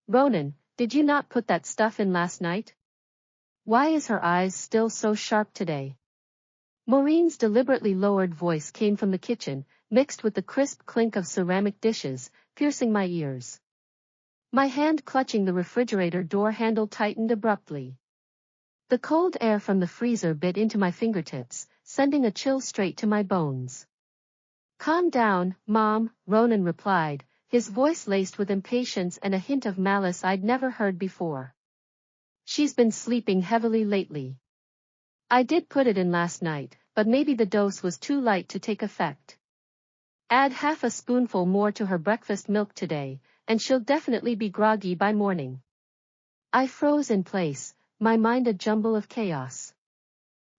Ronan, did you not put that stuff in last night? Why is her eyes still so sharp today? Maureen's deliberately lowered voice came from the kitchen, mixed with the crisp clink of ceramic dishes, piercing my ears. My hand clutching the refrigerator door handle tightened abruptly. The cold air from the freezer bit into my fingertips, sending a chill straight to my bones. Calm down, Mom, Ronan replied, his voice laced with impatience and a hint of malice I'd never heard before. She's been sleeping heavily lately. I did put it in last night, but maybe the dose was too light to take effect. Add half a spoonful more to her breakfast milk today, and she'll definitely be groggy by morning. I froze in place, my mind a jumble of chaos.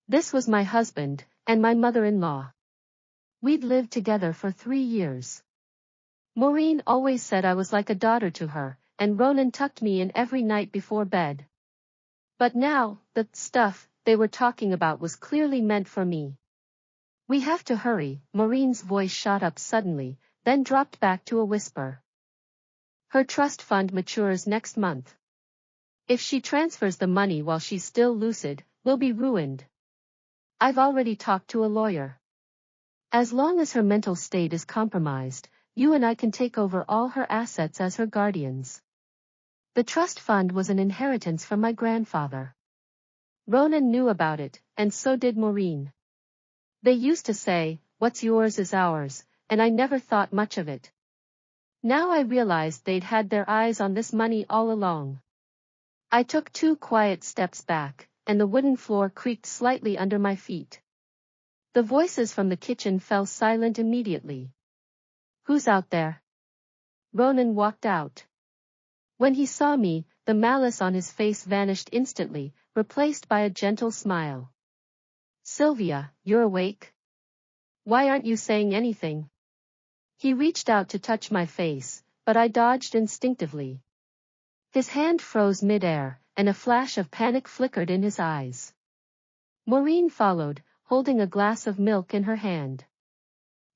This was my husband, and my mother-in-law. We'd lived together for 3 years. Maureen always said I was like a daughter to her, and Ronan tucked me in every night before bed. But now, the stuff they were talking about was clearly meant for me. We have to hurry, Maureen's voice shot up suddenly, then dropped back to a whisper. Her trust fund matures next month. If she transfers the money while she's still lucid, we'll be ruined. I've already talked to a lawyer. As long as her mental state is compromised, you and I can take over all her assets as her guardians. The trust fund was an inheritance from my grandfather. Ronan knew about it, and so did Maureen. They used to say, what's yours is ours, and I never thought much of it. Now I realized they'd had their eyes on this money all along. I took 2 quiet steps back, and the wooden floor creaked slightly under my feet. The voices from the kitchen fell silent immediately. Who's out there? Ronan walked out. When he saw me, the malice on his face vanished instantly, replaced by a gentle smile. Sylvia, you're awake? Why aren't you saying anything? He reached out to touch my face, but I dodged instinctively. His hand froze mid-air, and a flash of panic flickered in his eyes. Maureen followed, holding a glass of milk in her hand.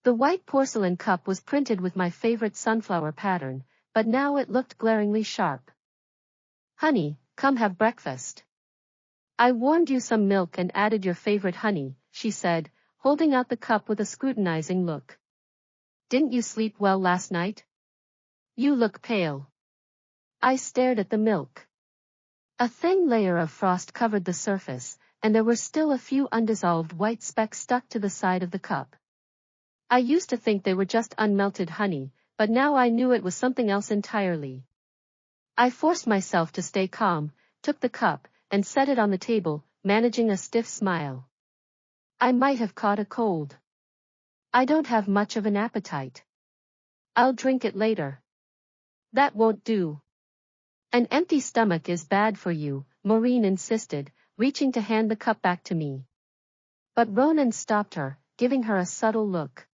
The white porcelain cup was printed with my favorite sunflower pattern, but now it looked glaringly sharp. Honey, come have breakfast. I warmed you some milk and added your favorite honey, she said, holding out the cup with a scrutinizing look. Didn't you sleep well last night? You look pale. I stared at the milk. A thin layer of frost covered the surface, and there were still a few undissolved white specks stuck to the side of the cup. I used to think they were just unmelted honey, but now I knew it was something else entirely. I forced myself to stay calm, took the cup, and set it on the table, managing a stiff smile. I might have caught a cold. I don't have much of an appetite. I'll drink it later. That won't do. An empty stomach is bad for you, Maureen insisted, reaching to hand the cup back to me. But Ronan stopped her, giving her a subtle look.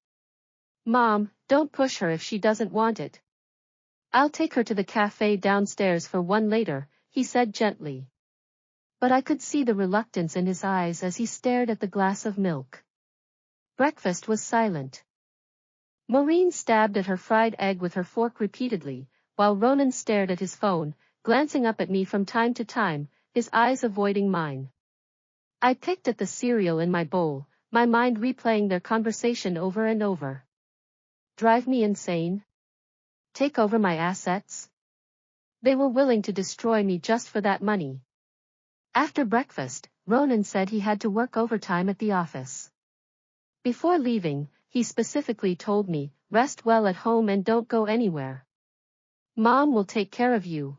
Mom, don't push her if she doesn't want it. I'll take her to the cafe downstairs for one later, he said gently. But I could see the reluctance in his eyes as he stared at the glass of milk. Breakfast was silent. Maureen stabbed at her fried egg with her fork repeatedly, while Ronan stared at his phone, glancing up at me from time to time, his eyes avoiding mine. I picked at the cereal in my bowl, my mind replaying their conversation over and over. Drive me insane? Take over my assets? They were willing to destroy me just for that money. After breakfast, Ronan said he had to work overtime at the office. Before leaving, he specifically told me, rest well at home and don't go anywhere. Mom will take care of you.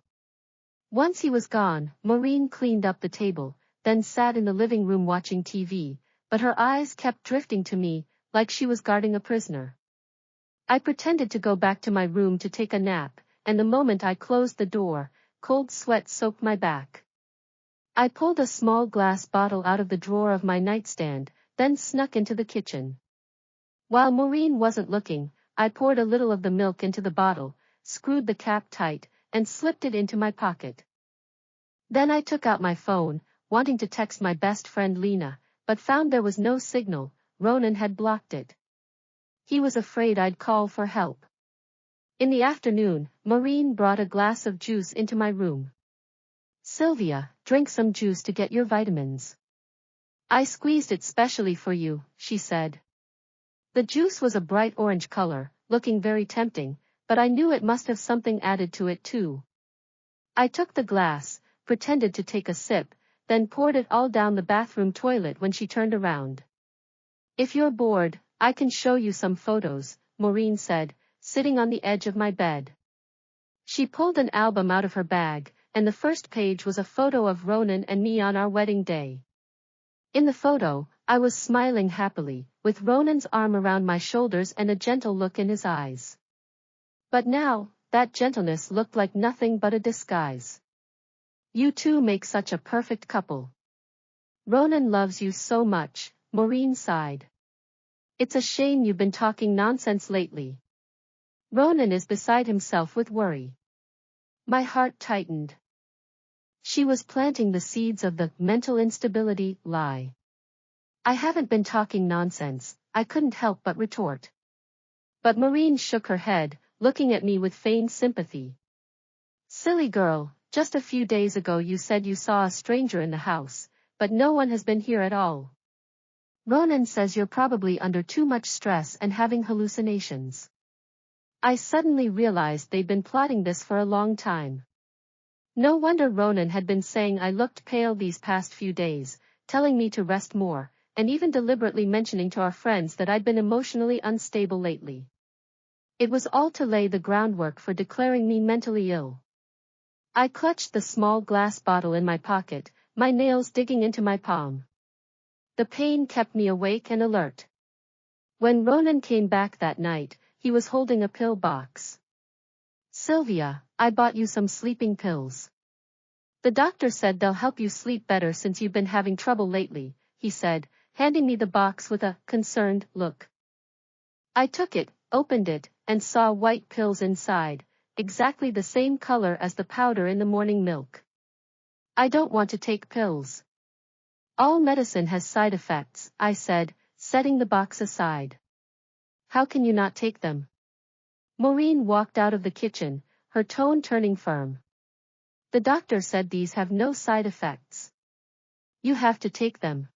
Once he was gone, Maureen cleaned up the table, then sat in the living room watching TV, but her eyes kept drifting to me, like she was guarding a prisoner. I pretended to go back to my room to take a nap, and the moment I closed the door, cold sweat soaked my back. I pulled a small glass bottle out of the drawer of my nightstand, then snuck into the kitchen. While Maureen wasn't looking, I poured a little of the milk into the bottle, screwed the cap tight, and slipped it into my pocket. Then I took out my phone, wanting to text my best friend Lena, but found there was no signal. Ronan had blocked it. He was afraid I'd call for help. In the afternoon, Maureen brought a glass of juice into my room. Sylvia, drink some juice to get your vitamins. I squeezed it specially for you, she said. The juice was a bright orange color, looking very tempting, but I knew it must have something added to it too. I took the glass, pretended to take a sip, then poured it all down the bathroom toilet when she turned around. If you're bored, I can show you some photos, Maureen said, sitting on the edge of my bed. She pulled an album out of her bag, and the first page was a photo of Ronan and me on our wedding day. In the photo, I was smiling happily, with Ronan's arm around my shoulders and a gentle look in his eyes. But now, that gentleness looked like nothing but a disguise. You two make such a perfect couple. Ronan loves you so much, Maureen sighed. It's a shame you've been talking nonsense lately. Ronan is beside himself with worry. My heart tightened. She was planting the seeds of the mental instability lie. I haven't been talking nonsense, I couldn't help but retort. But Maureen shook her head, looking at me with feigned sympathy. Silly girl, just a few days ago you said you saw a stranger in the house, but no one has been here at all. Ronan says you're probably under too much stress and having hallucinations. I suddenly realized they'd been plotting this for a long time. No wonder Ronan had been saying I looked pale these past few days, telling me to rest more, and even deliberately mentioning to our friends that I'd been emotionally unstable lately. It was all to lay the groundwork for declaring me mentally ill. I clutched the small glass bottle in my pocket, my nails digging into my palm. The pain kept me awake and alert. When Ronan came back that night, he was holding a pill box. Sylvia, I bought you some sleeping pills. The doctor said they'll help you sleep better since you've been having trouble lately, he said, handing me the box with a concerned look. I took it, opened it, and saw white pills inside, exactly the same color as the powder in the morning milk. I don't want to take pills. All medicine has side effects, I said, setting the box aside. How can you not take them? Maureen walked out of the kitchen, her tone turning firm. The doctor said these have no side effects. You have to take them.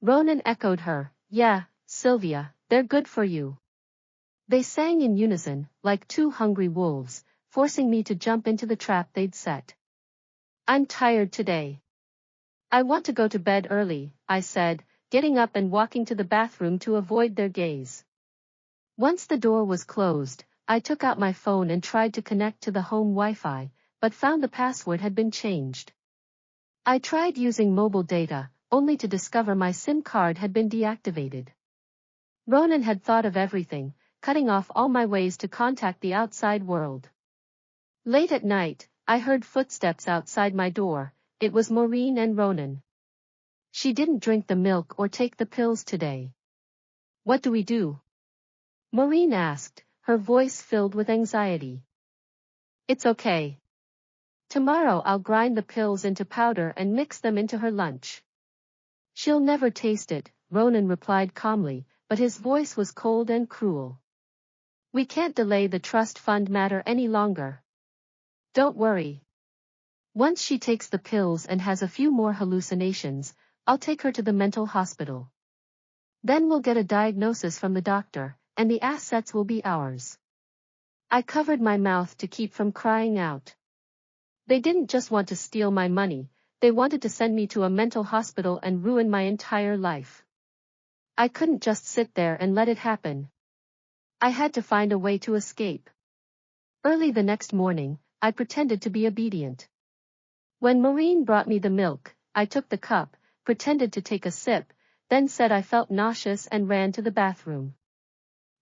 Ronan echoed her, yeah, Sylvia, they're good for you. They sang in unison, like two hungry wolves, forcing me to jump into the trap they'd set. I'm tired today. I want to go to bed early, I said, getting up and walking to the bathroom to avoid their gaze. Once the door was closed, I took out my phone and tried to connect to the home Wi-Fi, but found the password had been changed. I tried using mobile data, only to discover my SIM card had been deactivated. Ronan had thought of everything, cutting off all my ways to contact the outside world. Late at night, I heard footsteps outside my door. It was Maureen and Ronan. She didn't drink the milk or take the pills today. What do we do? Maureen asked, her voice filled with anxiety. It's okay. Tomorrow I'll grind the pills into powder and mix them into her lunch. She'll never taste it, Ronan replied calmly, but his voice was cold and cruel. We can't delay the trust fund matter any longer. Don't worry. Once she takes the pills and has a few more hallucinations, I'll take her to the mental hospital. Then we'll get a diagnosis from the doctor, and the assets will be ours. I covered my mouth to keep from crying out. They didn't just want to steal my money, they wanted to send me to a mental hospital and ruin my entire life. I couldn't just sit there and let it happen. I had to find a way to escape. Early the next morning, I pretended to be obedient. When Maureen brought me the milk, I took the cup, pretended to take a sip, then said I felt nauseous and ran to the bathroom.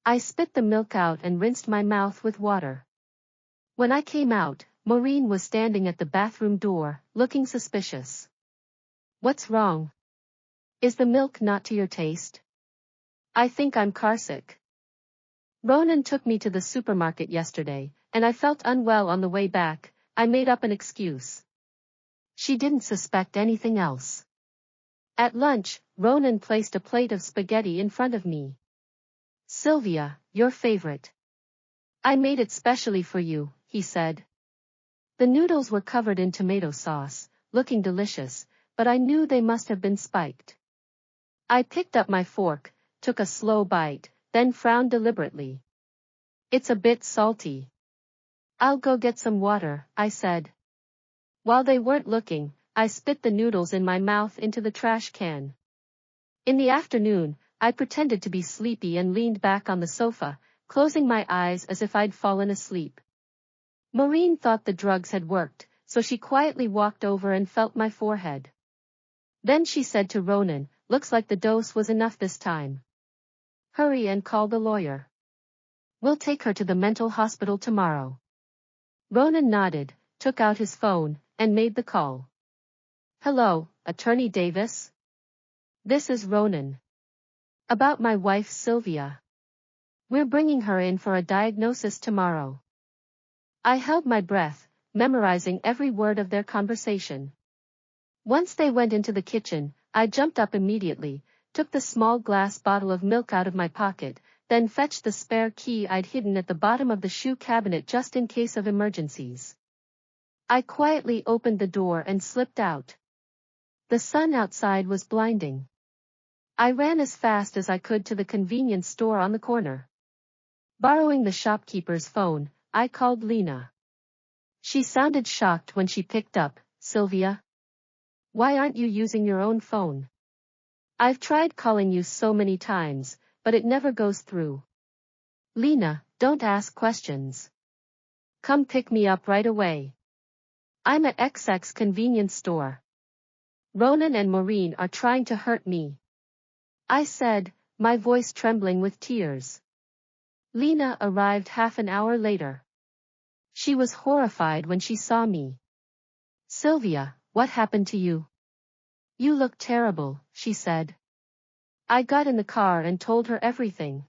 I spit the milk out and rinsed my mouth with water. When I came out, Maureen was standing at the bathroom door, looking suspicious. What's wrong? Is the milk not to your taste? I think I'm carsick. Ronan took me to the supermarket yesterday, and I felt unwell on the way back. I made up an excuse. She didn't suspect anything else. At lunch, Ronan placed a plate of spaghetti in front of me. Sylvia, your favorite. I made it specially for you, he said. The noodles were covered in tomato sauce, looking delicious, but I knew they must have been spiked. I picked up my fork, took a slow bite, then frowned deliberately. It's a bit salty. I'll go get some water, I said. While they weren't looking, I spit the noodles in my mouth into the trash can. In the afternoon, I pretended to be sleepy and leaned back on the sofa, closing my eyes as if I'd fallen asleep. Maureen thought the drugs had worked, so she quietly walked over and felt my forehead. Then she said to Ronan, "Looks like the dose was enough this time. Hurry and call the lawyer. We'll take her to the mental hospital tomorrow." Ronan nodded, took out his phone, and made the call. "Hello, Attorney Davis? This is Ronan. About my wife Sylvia. We're bringing her in for a diagnosis tomorrow." I held my breath, memorizing every word of their conversation. Once they went into the kitchen, I jumped up immediately, took the small glass bottle of milk out of my pocket, then fetched the spare key I'd hidden at the bottom of the shoe cabinet just in case of emergencies. I quietly opened the door and slipped out. The sun outside was blinding. I ran as fast as I could to the convenience store on the corner. Borrowing the shopkeeper's phone, I called Lena. She sounded shocked when she picked up. "Sylvia? Why aren't you using your own phone? I've tried calling you so many times, but it never goes through." "Lena, don't ask questions. Come pick me up right away. I'm at XX convenience store. Ronan and Maureen are trying to hurt me," I said, my voice trembling with tears. Lena arrived half an hour later. She was horrified when she saw me. "Sylvia, what happened to you? You look terrible," she said. I got in the car and told her everything.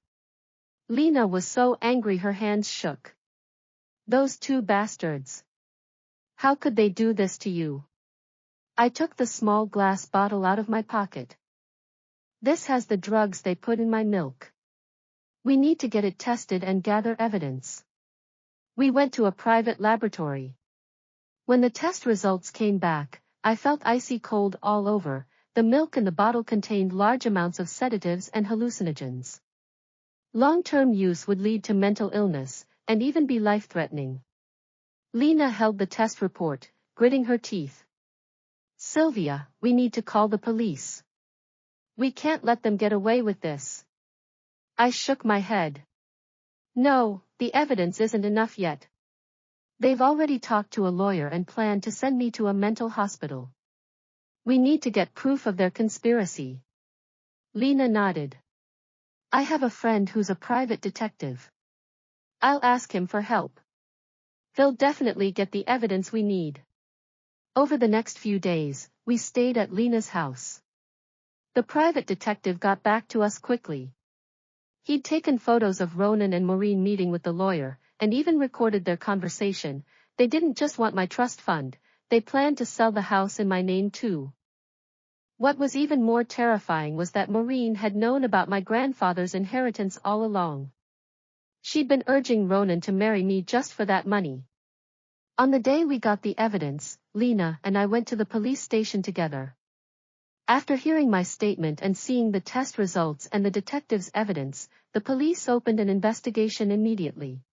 Lena was so angry her hands shook. "Those two bastards. How could they do this to you?" I took the small glass bottle out of my pocket. "This has the drugs they put in my milk. We need to get it tested and gather evidence." We went to a private laboratory. When the test results came back, I felt icy cold all over. The milk in the bottle contained large amounts of sedatives and hallucinogens. Long-term use would lead to mental illness, and even be life-threatening. Lena held the test report, gritting her teeth. "Sylvia, we need to call the police. We can't let them get away with this." I shook my head. "No, the evidence isn't enough yet. They've already talked to a lawyer and planned to send me to a mental hospital. We need to get proof of their conspiracy." Lena nodded. "I have a friend who's a private detective. I'll ask him for help. They'll definitely get the evidence we need." Over the next few days, we stayed at Lena's house. The private detective got back to us quickly. He'd taken photos of Ronan and Maureen meeting with the lawyer, and even recorded their conversation. They didn't just want my trust fund, they planned to sell the house in my name too. What was even more terrifying was that Maureen had known about my grandfather's inheritance all along. She'd been urging Ronan to marry me just for that money. On the day we got the evidence, Lena and I went to the police station together. After hearing my statement and seeing the test results and the detective's evidence, the police opened an investigation immediately.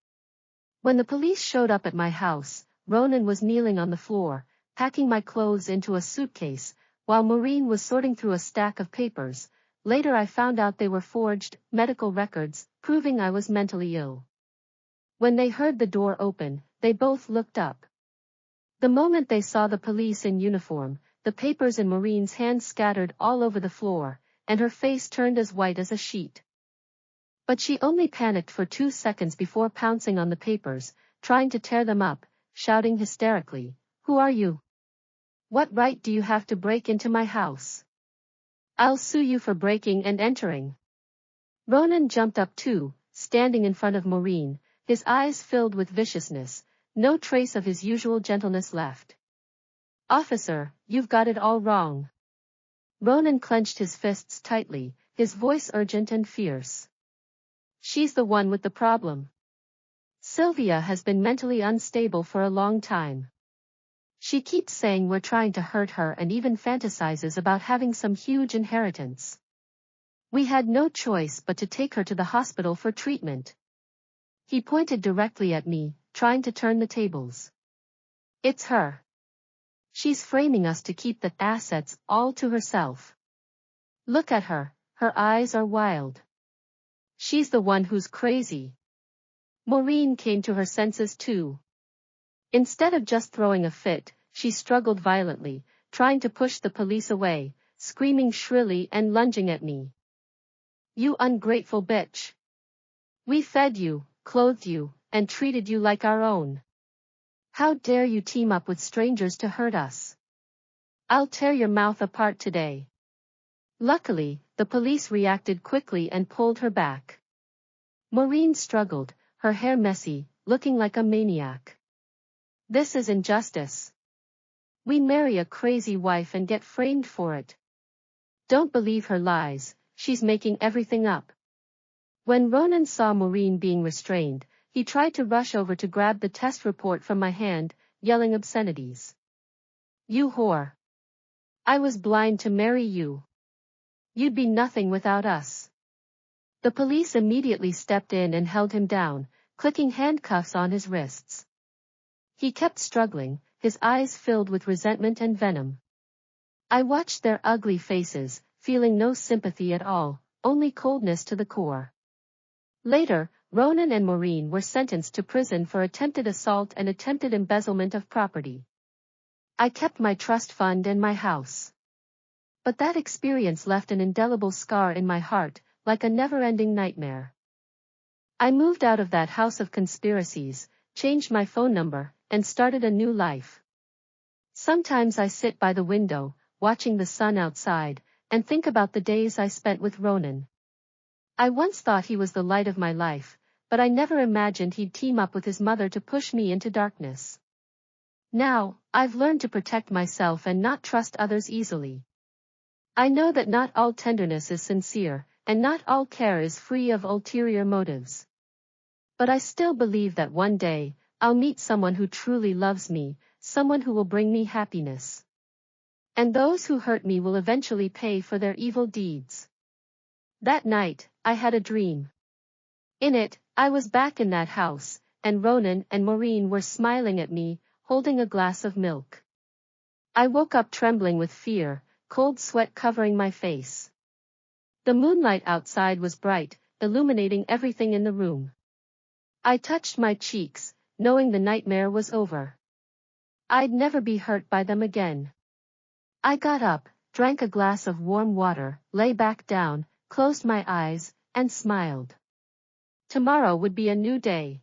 When the police showed up at my house, Ronan was kneeling on the floor, packing my clothes into a suitcase, while Maureen was sorting through a stack of papers. Later I found out they were forged medical records, proving I was mentally ill. When they heard the door open, they both looked up. The moment they saw the police in uniform, the papers in Maureen's hands scattered all over the floor, and her face turned as white as a sheet. But she only panicked for 2 seconds before pouncing on the papers, trying to tear them up, shouting hysterically, "Who are you? What right do you have to break into my house? I'll sue you for breaking and entering." Ronan jumped up too, standing in front of Maureen, his eyes filled with viciousness, no trace of his usual gentleness left. "Officer, you've got it all wrong." Ronan clenched his fists tightly, his voice urgent and fierce. "She's the one with the problem. Sylvia has been mentally unstable for a long time. She keeps saying we're trying to hurt her and even fantasizes about having some huge inheritance. We had no choice but to take her to the hospital for treatment. He pointed directly at me, trying to turn the tables. It's her. She's framing us to keep the assets all to herself. Look at her, her eyes are wild. She's the one who's crazy. Maureen came to her senses too. Instead of just throwing a fit, she struggled violently, trying to push the police away, screaming shrilly and lunging at me. You ungrateful bitch. We fed you, clothed you, and treated you like our own. How dare you team up with strangers to hurt us? I'll tear your mouth apart today. Luckily, the police reacted quickly and pulled her back. Maureen struggled, her hair messy, looking like a maniac. This is injustice. We marry a crazy wife and get framed for it. Don't believe her lies, she's making everything up. When Ronan saw Maureen being restrained, he tried to rush over to grab the test report from my hand, yelling obscenities. You whore. I was blind to marry you. You'd be nothing without us. The police immediately stepped in and held him down, clicking handcuffs on his wrists. He kept struggling, his eyes filled with resentment and venom. I watched their ugly faces, feeling no sympathy at all, only coldness to the core. Later, Ronan and Maureen were sentenced to prison for attempted assault and attempted embezzlement of property. I kept my trust fund and my house. But that experience left an indelible scar in my heart, like a never-ending nightmare. I moved out of that house of conspiracies, changed my phone number, and started a new life. Sometimes I sit by the window, watching the sun outside, and think about the days I spent with Ronan. I once thought he was the light of my life, but I never imagined he'd team up with his mother to push me into darkness. Now, I've learned to protect myself and not trust others easily. I know that not all tenderness is sincere, and not all care is free of ulterior motives. But I still believe that one day, I'll meet someone who truly loves me, someone who will bring me happiness. And those who hurt me will eventually pay for their evil deeds. That night, I had a dream. In it, I was back in that house, and Ronan and Maureen were smiling at me, holding a glass of milk. I woke up trembling with fear, cold sweat covering my face. The moonlight outside was bright, illuminating everything in the room. I touched my cheeks, knowing the nightmare was over. I'd never be hurt by them again. I got up, drank a glass of warm water, lay back down, closed my eyes, and smiled. Tomorrow would be a new day.